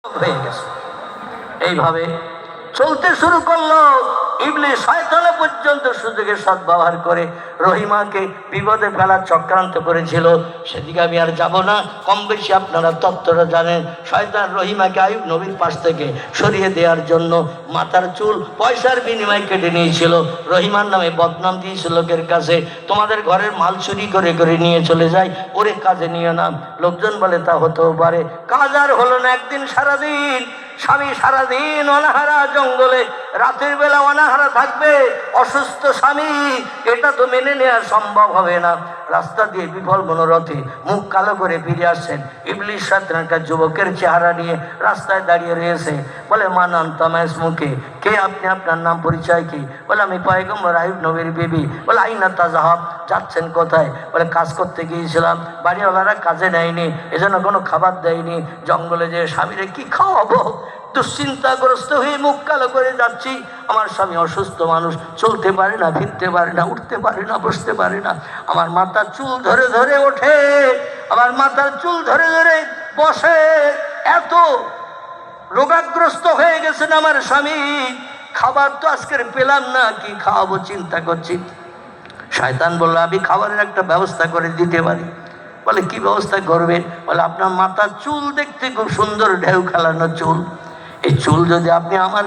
হয়ে গেছে। এইভাবে চলতে শুরু করলো। ইবলিস শয়তানে পর্যন্ত সুযোগের সদ্ব্যবহার করে রহিমাকে বিপদে ফেলার চক্রান্ত করেছিল। সেদিকে আমি আর যাব না, কম বেশি আপনারা তত্ত্বটা জানেন। শয়তান রহিমাকে আইয়ুব নবীর পাশ থেকে সরিয়ে দেওয়ার জন্য মাথার চুল পয়সার বিনিময়ে কেটে নিয়েছিল। রহিমার নামে বদনাম দিয়েছিল লোকের কাছে, তোমাদের ঘরের মাল চুরি করে করে নিয়ে চলে যায়, ওরে কাজে নিয়ে না। লোকজন বলে তা হতেও পারে। কাজ আর হলো না। একদিন সারাদিন স্বামী সারাদিন অনাহারা জঙ্গলে, রাতের বেলা অনাহারা থাকবে, অসুস্থ স্বামী, এটা তো মেনে নেওয়া সম্ভব হবে না। রাস্তা দিয়ে বিফল মনোরথে মুখ কালো করে ফিরে আসছেন ইবলিস শয়তান একটা যুবকের চেহারা নিয়ে রাস্তায় দাঁড়িয়ে রয়েছে। বলে মানান তামাস মুখে, কে আপনি, আপনার নাম পরিচয় কি? বলে আমি পয়গম্বর আইয়ুব নবীর বিবি। বলে আইনা তাজাহাব, যাচ্ছেন কোথায়? বলে কাজ করতে গিয়েছিলাম, বাড়িওয়ালারা কাজে নেয়নি, এজন্য কোনো খাবার দেয়নি, জঙ্গলে যে স্বামীরে কি খাওয়াবো, দুশ্চিন্তাগ্রস্ত হয়ে মুখ কালো করে যাচ্ছি। আমার স্বামী অসুস্থ মানুষ, চলতে পারে না, ফিরতে পারে না, উঠতে পারে না, বসতে পারে না। আমার মাথার চুল ধরে ধরে ওঠে, আমার মাথার চুল ধরে ধরে বসে। এত রোগাগ্রস্ত হয়ে গেছেন আমার স্বামী। খাবার তো আজকের পেলাম না, কি খাওয়াবো চিন্তা করছি। শয়তান বলল আমি খাবারের একটা ব্যবস্থা করে দিতে পারি। বলে কি ব্যবস্থা করবেন? বলে আপনার মাথার চুল দেখতে খুব সুন্দর, ঢেউ খেলানো চুল, এই চুল যদি আপনি আমার